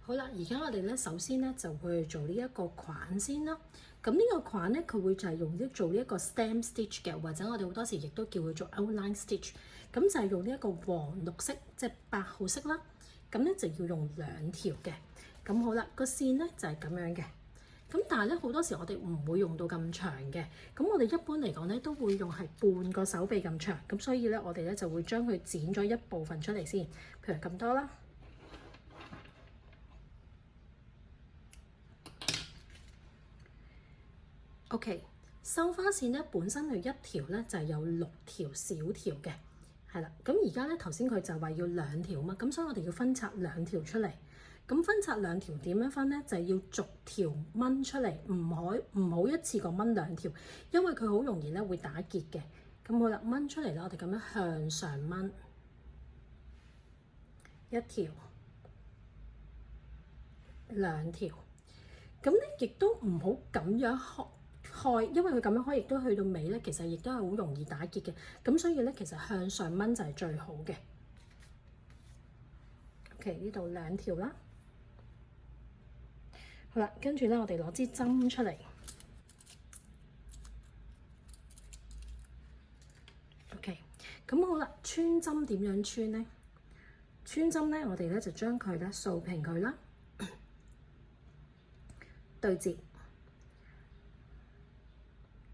好啦，而家我哋咧首先咧就會做呢一個框先啦。咁呢個框咧，佢會就係用做呢一個 stem stitch 嘅，或者我哋好多時亦都叫佢做 outline stitch。咁就係用呢一個黃綠色，即係8號色啦。咁咧就要用2條嘅。咁好啦，個線咧就係咁樣嘅。咁但係咧好多時我哋唔會用到咁長嘅。咁我哋一般嚟講咧都會用係半個手臂咁長。咁所以咧我哋咧就會將佢剪咗一部分出嚟先，譬如咁多啦。OK， 繡花線咧本身佢一條咧就係有6條小條嘅，係啦。咁而家咧頭先佢就話要2條嘛，咁所以我哋要分拆2條出嚟。咁分拆2條點樣分咧？就係要逐條掹出嚟，唔好一次過掹2條，因為佢好容易咧會打結嘅。咁好啦，掹出嚟啦，我哋咁樣向上掹1條、2條。咁咧亦都唔好咁樣開，因為佢咁樣開亦都去到尾咧，其實亦都係好容易打結嘅。咁所以咧，其實向上掹就係最好嘅。OK， 呢度2條啦。好啦，跟住咧，我哋攞支針出嚟。OK， 咁好啦，穿針點樣穿咧？穿針咧，我哋咧就將佢咧掃平佢啦，對折，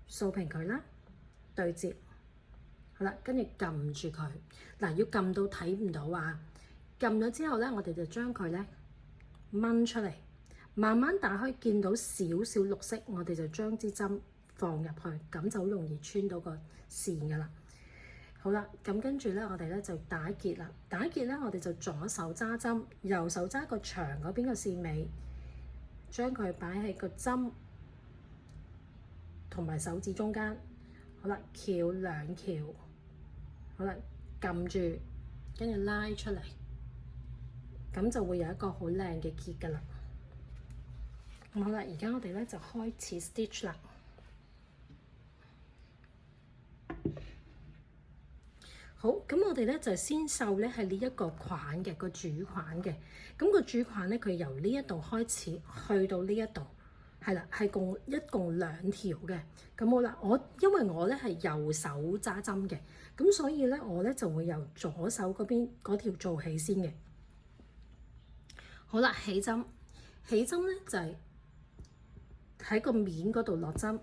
掃平佢啦，對折。好啦，跟住撳住佢。嗱，要撳到睇唔到啊！撳咗之後咧，我哋就將佢咧掹出嚟。慢慢打開，見到少少綠色，我哋就將支針放入去，咁就好容易穿到個線噶啦。好啦，咁跟住咧，我哋咧就打結啦。打結咧，我哋就左手揸針，右手揸個長嗰邊個線尾，將佢擺喺個針同埋手指中間。好啦，翹2翹，好啦，撳住，跟住拉出嚟，咁就會有一個好靚嘅結噶啦。好啦，而家我哋咧就開始 stitch 啦。好，咁我哋咧就先繡咧係呢一個框嘅個主框嘅。咁個主框咧，佢由呢一度開始去到呢一度，係啦，係一共2條嘅。咁好啦，因為我咧係右手揸針嘅，咁所以咧我咧就會由左手嗰邊嗰條做起先嘅。好啦，起針咧就係喺個面嗰度落針，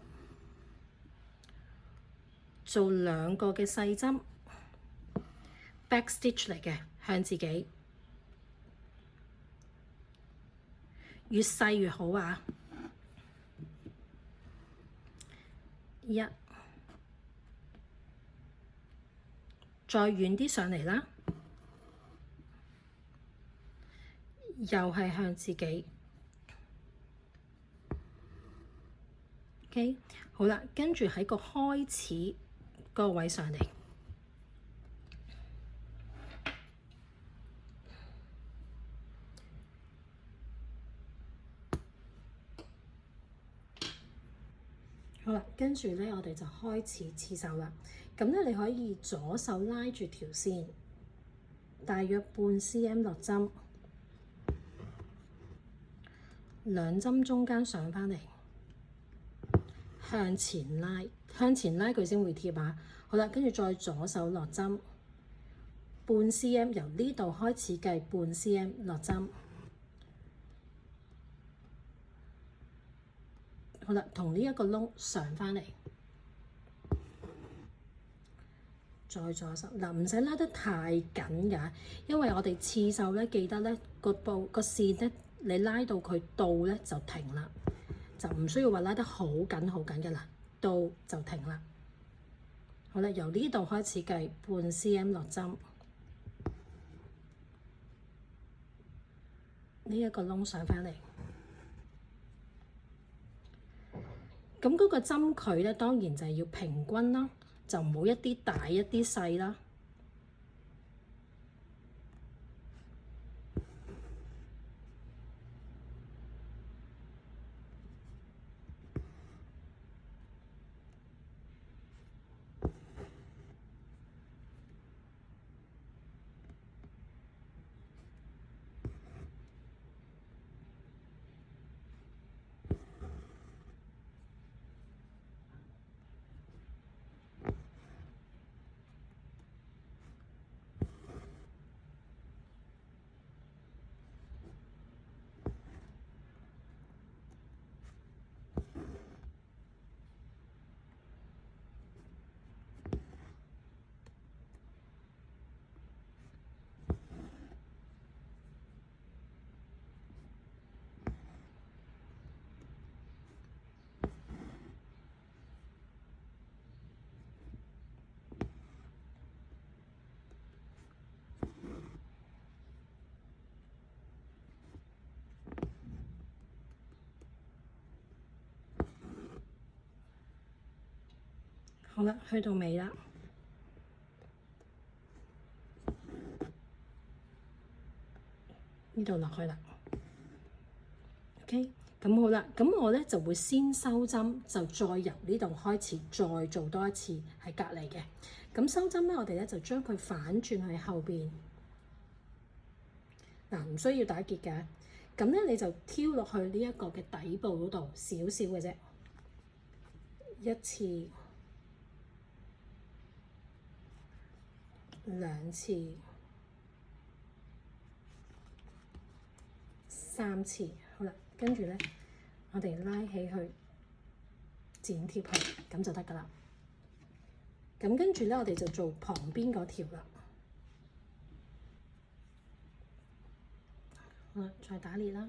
做2個嘅細針 ，back stitch 嚟嘅，向自己，越細越好啊！再遠啲上嚟啦，又係向自己。OK， 好啦，跟住喺個開始個位上嚟，好啦，跟住咧，我哋就開始刺繡啦。咁咧，你可以左手拉住條線，大約半 cm 落針，2針中間上返嚟。向前拉佢先會貼啊！好啦，跟住再左手落針，半 cm 由呢度開始計半 cm 落針。好啦，同呢一個窿上返嚟，再左手嗱，唔使拉得太緊㗎，因為我哋刺繡咧，記得咧個線咧，你拉到佢到咧就停啦。就唔需要話拉得好緊嘅啦，到就停啦。好啦，由呢度開始計半 cm 落針，呢一個窿上返嚟。咁嗰個針距咧，當然就係要平均啦，就唔好一啲大一啲細啦。好啦，去到尾啦。呢度落去啦。OK，咁好啦，咁我咧就會先收針，就再由呢度開始，再做多一次喺隔離嘅。咁收針咧，我哋咧就將佢反轉去後邊。嗱，唔需要打結嘅。咁咧你就挑落去呢一個嘅底部嗰度，少少嘅啫。一次、兩次、3次，好啦，跟住咧，我哋拉起去，剪貼佢，咁就得㗎啦。咁跟住咧，我哋就做旁邊嗰條啦。好啦，再打裂啦。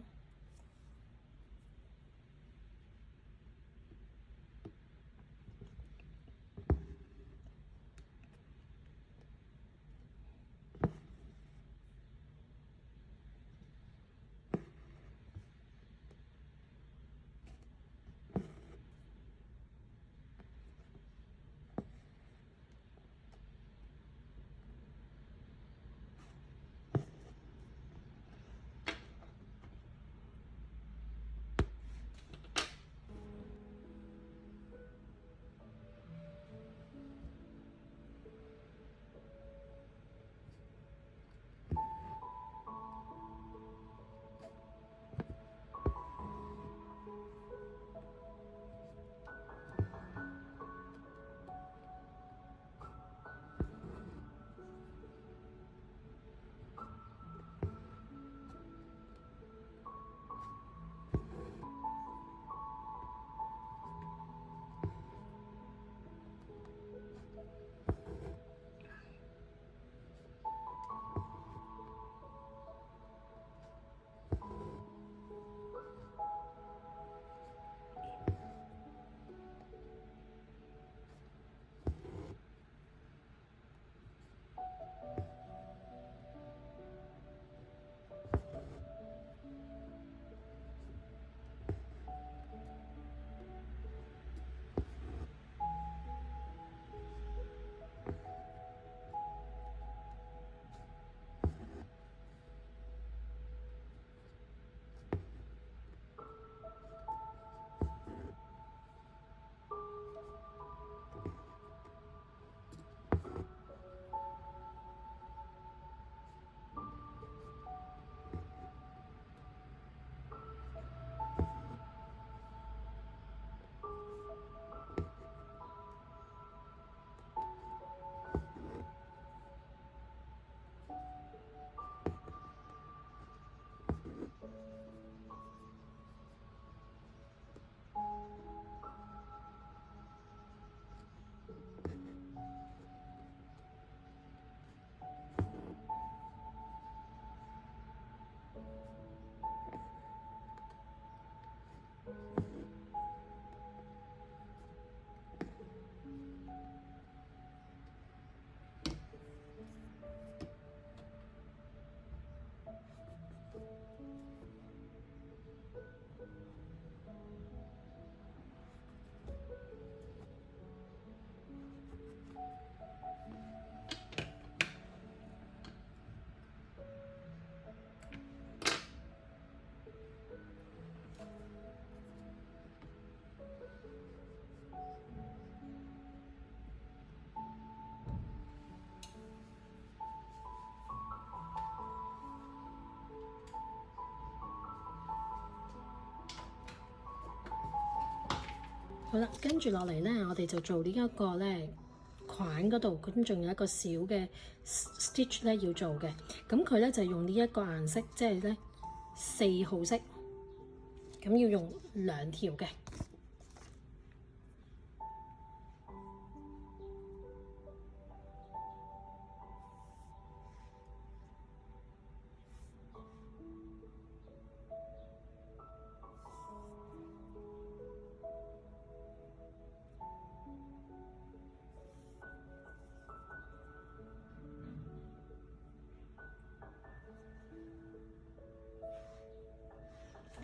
好啦，跟住落嚟咧，我哋就做呢一個咧框嗰度，咁仲有一個小嘅 stitch 咧要做嘅。咁佢咧就用呢一個顏色，即係咧4號色，咁要用2條嘅。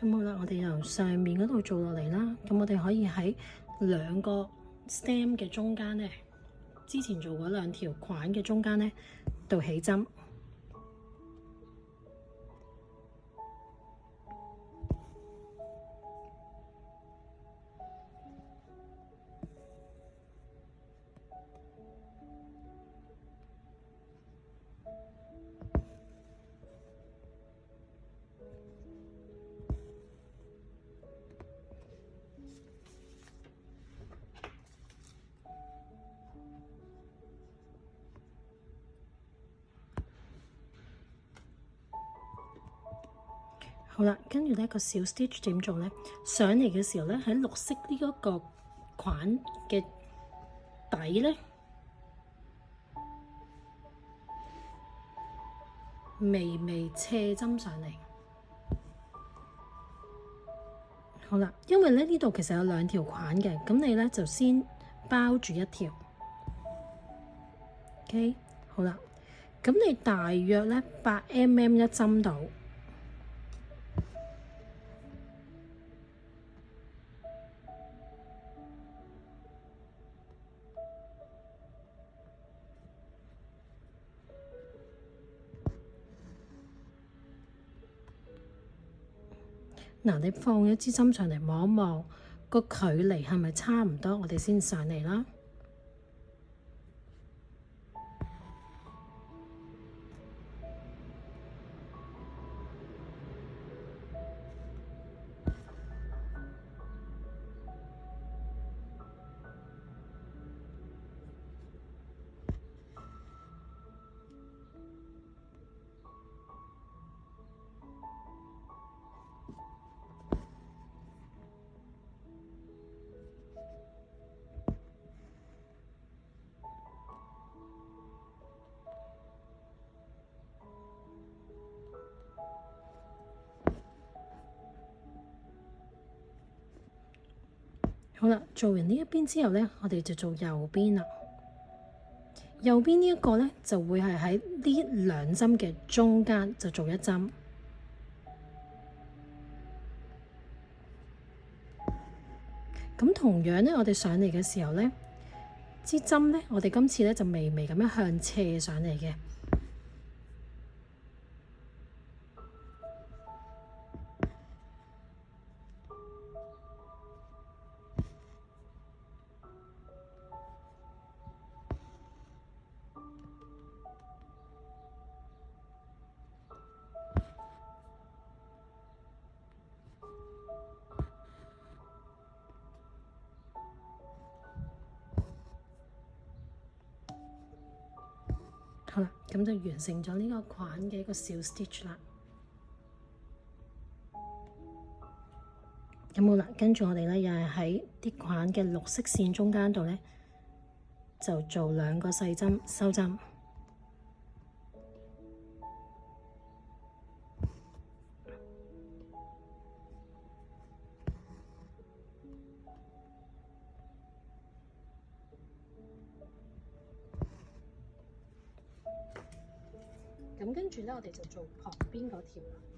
咁好啦，我哋由上面嗰度做落嚟啦。咁我哋可以喺2個 stem 嘅中間咧，之前做嗰兩條框嘅中間咧度起針。好啦，跟住呢個小 stitch 點做呢？上嚟嘅時候呢，喺綠色呢一個框嘅底呢，微微斜針上嚟。好啦，因為呢度其實有兩條框嘅，咁你呢就先包住一條。OK， 好啦，咁你大約呢8mm 一針到。嗱，你放咗支針上嚟望一望，個距離係咪差唔多？我哋先上嚟啦。好啦，做完呢一邊之後呢，我哋就做右邊啦。右邊呢一個呢，就會係喺呢兩針嘅中間就做一針。咁同樣呢，我哋上嚟嘅時候呢，支針呢，我哋今次呢就微微咁樣向斜上嚟嘅。好啦，咁就完成咗呢個框嘅一個小 stitch 啦。咁好啦，跟住我哋咧又係喺啲框嘅綠色線中間度咧，就做兩個細針收針。咁跟住咧，我哋就做旁邊嗰條啦。